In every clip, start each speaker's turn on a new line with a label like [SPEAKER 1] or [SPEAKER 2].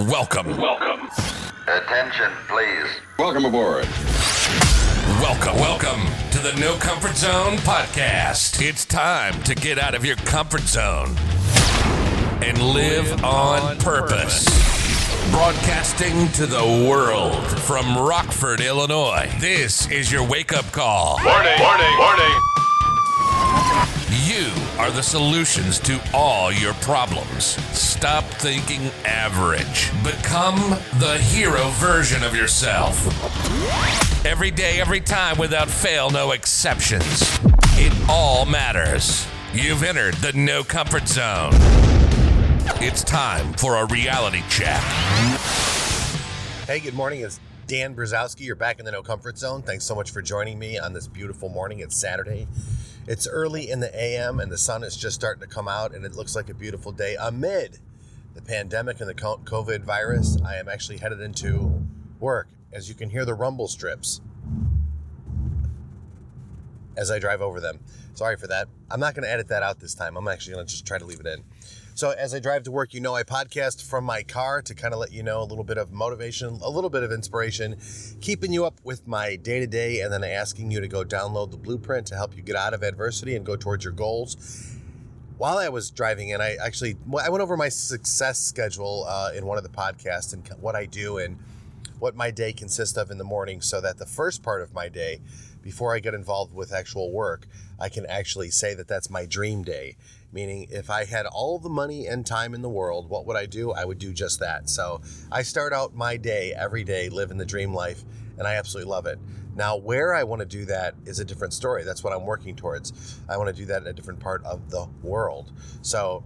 [SPEAKER 1] Welcome.
[SPEAKER 2] Attention, please.
[SPEAKER 3] Welcome aboard.
[SPEAKER 1] Welcome to the No Comfort Zone podcast. It's time to get out of your comfort zone and live on purpose. Broadcasting to the world from Rockford, Illinois. This is your wake-up call.
[SPEAKER 4] Warning.
[SPEAKER 1] You are the solutions to all your problems. Stop thinking average. Become the hero version of yourself. Every day, every time, without fail, no exceptions. It all matters. You've entered the No Comfort Zone. It's time for a reality check.
[SPEAKER 5] Hey, good morning. It's Dan Brzezowski. You're back in the No Comfort Zone. Thanks so much for joining me on this beautiful morning. It's Saturday. It's early in the AM and the sun is just starting to come out and it looks like a beautiful day amid the pandemic and the COVID virus. I am actually headed into work. As you can hear the rumble strips as I drive over them. Sorry for that. I'm not going to edit that out this time. I'm actually going to just try to leave it in. So as I drive to work, you know, I podcast from my car to kind of let you know a little bit of motivation, a little bit of inspiration, keeping you up with my day-to-day, and then asking you to go download the blueprint to help you get out of adversity and go towards your goals. While I was driving in, I went over my success schedule in one of the podcasts and what I do and what my day consists of in the morning, so that the first part of my day, before I get involved with actual work, I can actually say that that's my dream day. Meaning, if I had all the money and time in the world, what would I do? I would do just that. So I start out my day every day living the dream life, and I absolutely love it. Now, where I want to do that is a different story. That's what I'm working towards. I want to do that in a different part of the world. So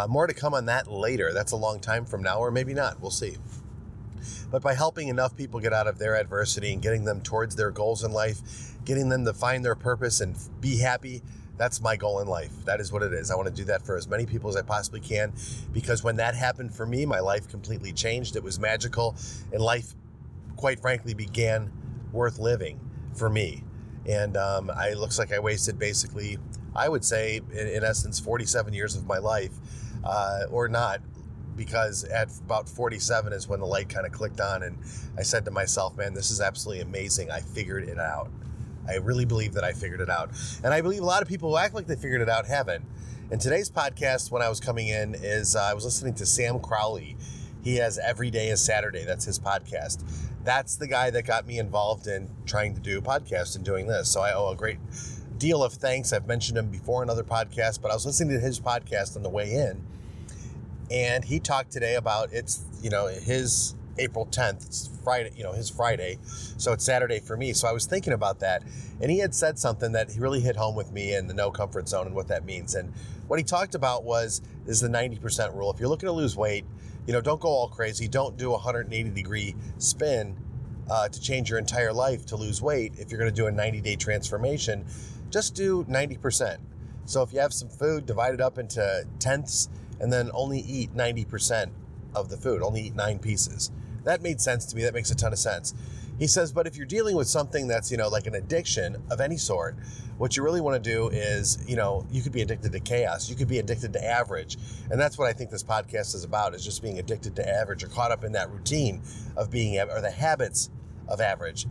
[SPEAKER 5] more to come on that later. That's a long time from now, or maybe not. We'll see. But by helping enough people get out of their adversity and getting them towards their goals in life, getting them to find their purpose and be happy, that's my goal in life. That is what it is. I want to do that for as many people as I possibly can, because when that happened for me, my life completely changed. It was magical, and life, quite frankly, began worth living for me. And it looks like I wasted basically, I would say, in essence, 47 years of my life, or not. Because at about 47 is when the light kind of clicked on, and I said to myself, man, this is absolutely amazing. I figured it out. I really believe that I figured it out. And I believe a lot of people who act like they figured it out haven't. And today's podcast, when I was coming in, is I was listening to Sam Crowley. He has Every Day is Saturday. That's his podcast. That's the guy that got me involved in trying to do a podcast and doing this. So I owe a great deal of thanks. I've mentioned him before in other podcasts, but I was listening to his podcast on the way in. And he talked today about his April 10th, it's Friday, his Friday. So it's Saturday for me. So I was thinking about that. And he had said something that really hit home with me in the no comfort zone and what that means. And what he talked about is the 90% rule. If you're looking to lose weight, don't go all crazy. Don't do a 180-degree spin to change your entire life to lose weight. If you're going to do a 90-day transformation, just do 90%. So if you have some food, divide it up into tenths, and then only eat 90% of the food, only eat 9 pieces. That made sense to me. That makes a ton of sense. He says, but if you're dealing with something that's, like an addiction of any sort, what you really want to do is, you could be addicted to chaos. You could be addicted to average. And that's what I think this podcast is about, is just being addicted to average or caught up in that routine of being, or the habits of average.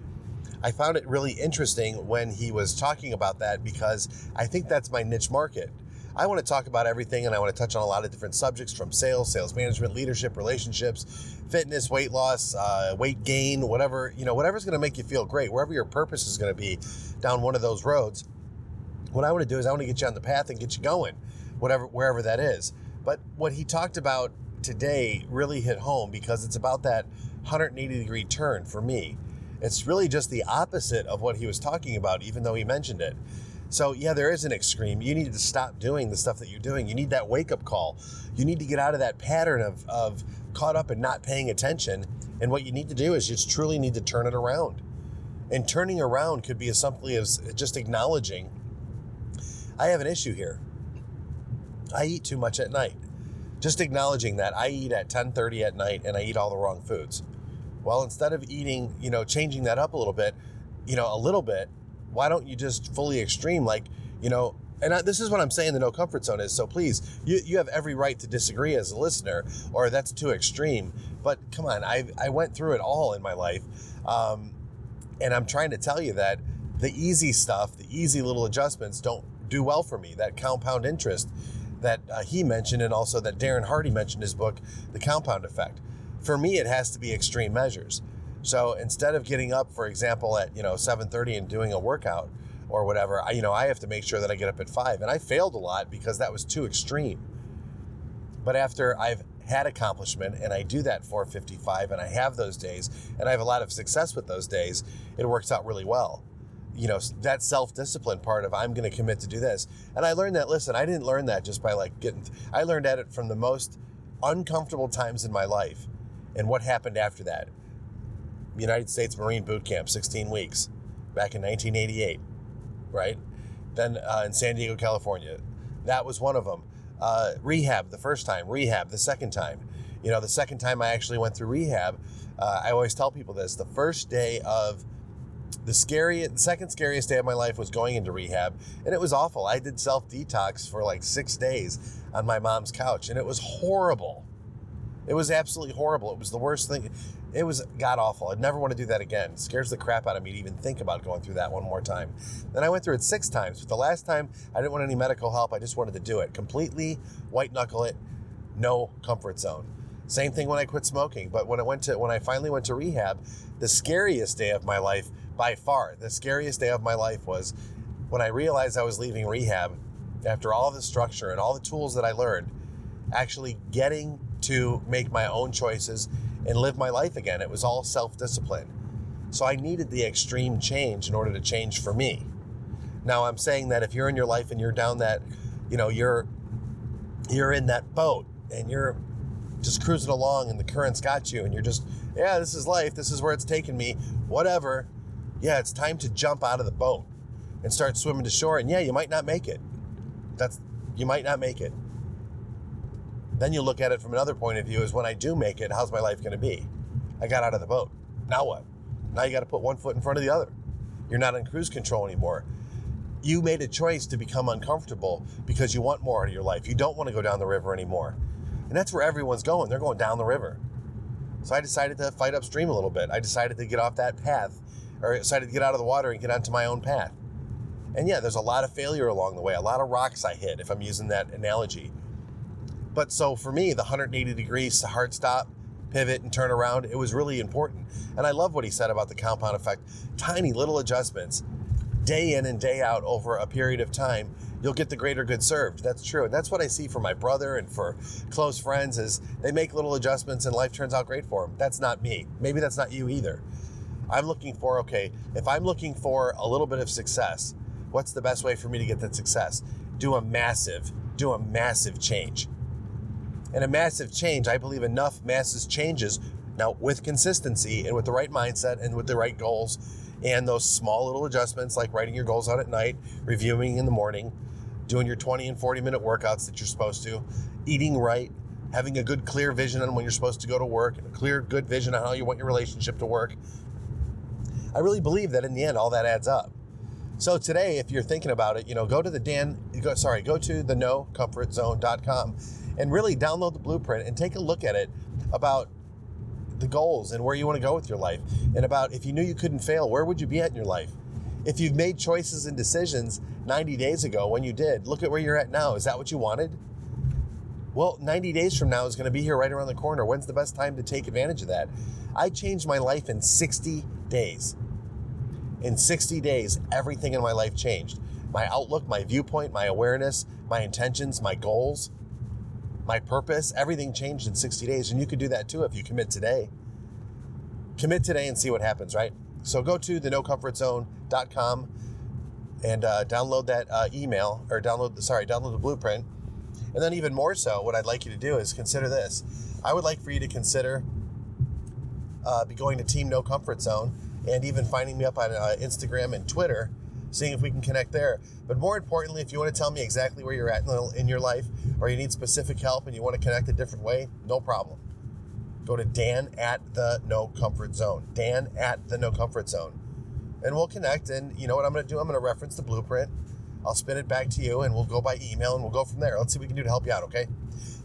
[SPEAKER 5] I found it really interesting when he was talking about that, because I think that's my niche market. I want to talk about everything, and I want to touch on a lot of different subjects, from sales management, leadership, relationships, fitness, weight loss, weight gain, whatever's going to make you feel great, wherever your purpose is going to be down one of those roads. What I want to do is I want to get you on the path and get you going, wherever that is. But what he talked about today really hit home, because it's about that 180-degree turn for me. It's really just the opposite of what he was talking about, even though he mentioned it. So yeah, there is an extreme. You need to stop doing the stuff that you're doing. You need that wake-up call. You need to get out of that pattern of caught up and not paying attention. And what you need to do is just truly need to turn it around. And turning around could be as simply as just acknowledging, I have an issue here. I eat too much at night. Just acknowledging that I eat at 10:30 at night and I eat all the wrong foods. Well, instead of eating, changing that up a little bit, why don't you just fully extreme, like, And this is what I'm saying the no comfort zone is. So please, you have every right to disagree as a listener, or that's too extreme. But come on, I went through it all in my life. And I'm trying to tell you that the easy stuff, the easy little adjustments don't do well for me. That compound interest that he mentioned, and also that Darren Hardy mentioned in his book, The Compound Effect. For me, it has to be extreme measures. So instead of getting up, for example, at 7:30 and doing a workout or whatever, I have to make sure that I get up at 5. And I failed a lot because that was too extreme. But after I've had accomplishment and I do that 4:55 and I have those days and I have a lot of success with those days, it works out really well. That self-discipline part of I'm going to commit to do this. And I learned that, listen, I didn't learn that just by I learned at it from the most uncomfortable times in my life and what happened after that. United States Marine Boot Camp, 16 weeks back in 1988, right? Then in San Diego, California. That was one of them. Rehab the first time, rehab the second time. The second time I actually went through rehab, I always tell people this, the first day of the second scariest day of my life was going into rehab, and it was awful. I did self-detox for like 6 days on my mom's couch, and it was horrible. It was absolutely horrible. It was the worst thing. It was god-awful. I'd never want to do that again. It scares the crap out of me to even think about going through that one more time. Then I went through it 6 times. But the last time, I didn't want any medical help. I just wanted to do it. Completely white-knuckle it, no comfort zone. Same thing when I quit smoking. But when I finally went to rehab, the scariest day of my life, by far, the scariest day of my life was when I realized I was leaving rehab after all the structure and all the tools that I learned, actually getting to make my own choices and live my life again. It was all self-discipline. So I needed the extreme change in order to change for me. Now I'm saying that if you're in your life and you're down that, you're in that boat and you're just cruising along and the current's got you and you're just, this is life. This is where it's taking me, whatever. Yeah, it's time to jump out of the boat and start swimming to shore. And you might not make it. You might not make it. Then you look at it from another point of view is when I do make it, how's my life going to be? I got out of the boat. Now what? Now you got to put one foot in front of the other. You're not on cruise control anymore. You made a choice to become uncomfortable because you want more out of your life. You don't want to go down the river anymore. And that's where everyone's going. They're going down the river. So I decided to fight upstream a little bit. I decided to get off that path, or decided to get out of the water and get onto my own path. And there's a lot of failure along the way, a lot of rocks I hit, if I'm using that analogy. But so for me, the 180 degrees, hard stop, pivot, and turn around, it was really important. And I love what he said about the compound effect. Tiny little adjustments, day in and day out over a period of time, you'll get the greater good served. That's true. And that's what I see for my brother and for close friends is they make little adjustments and life turns out great for them. That's not me. Maybe that's not you either. I'm looking for, if I'm looking for a little bit of success, what's the best way for me to get that success? Do a massive change. And a massive change, I believe enough massive changes, now with consistency and with the right mindset and with the right goals and those small little adjustments like writing your goals out at night, reviewing in the morning, doing your 20 and 40 minute workouts that you're supposed to, eating right, having a good clear vision on when you're supposed to go to work and a clear good vision on how you want your relationship to work. I really believe that in the end, all that adds up. So today, if you're thinking about it, go to the nocomfortzone.com and really download the blueprint and take a look at it about the goals and where you want to go with your life and about if you knew you couldn't fail, where would you be at in your life? If you've made choices and decisions 90 days ago when you did, look at where you're at now. Is that what you wanted? Well, 90 days from now is going to be here right around the corner. When's the best time to take advantage of that? I changed my life in 60 days. In 60 days, everything in my life changed. My outlook, my viewpoint, my awareness, my intentions, my goals, my purpose, everything changed in 60 days. And you could do that too if you commit today. Commit today and see what happens, right? So go to thenocomfortzone.com and download that download the blueprint. And then even more so, what I'd like you to do is consider this. I would like for you to consider going to Team No Comfort Zone and even finding me up on Instagram and Twitter, seeing if we can connect there. But more importantly, if you want to tell me exactly where you're at in your life or you need specific help and you want to connect a different way, no problem. Go to Dan at the No Comfort Zone. Dan at the No Comfort Zone. And we'll connect. And you know what I'm going to do? I'm going to reference the blueprint. I'll spin it back to you, and we'll go by email, and we'll go from there. Let's see what we can do to help you out, okay?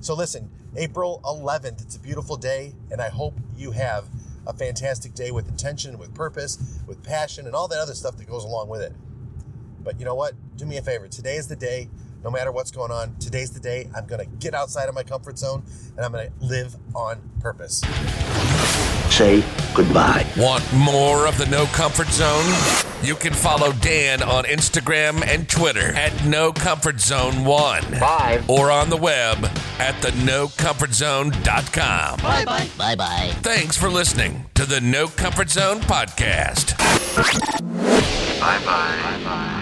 [SPEAKER 5] So listen, April 11th, it's a beautiful day, and I hope you have a fantastic day with intention, with purpose, with passion, and all that other stuff that goes along with it. But you know what? Do me a favor. Today is the day. No matter what's going on, today's the day I'm going to get outside of my comfort zone, and I'm going to live on purpose.
[SPEAKER 3] Say goodbye.
[SPEAKER 1] Want more of the No Comfort Zone? You can follow Dan on Instagram and Twitter at NoComfortZone1.
[SPEAKER 3] Bye.
[SPEAKER 1] Or on the web at thenocomfortzone.com.
[SPEAKER 3] Bye-bye. Bye-bye.
[SPEAKER 1] Thanks for listening to the No Comfort Zone podcast.
[SPEAKER 2] Bye-bye. Bye-bye.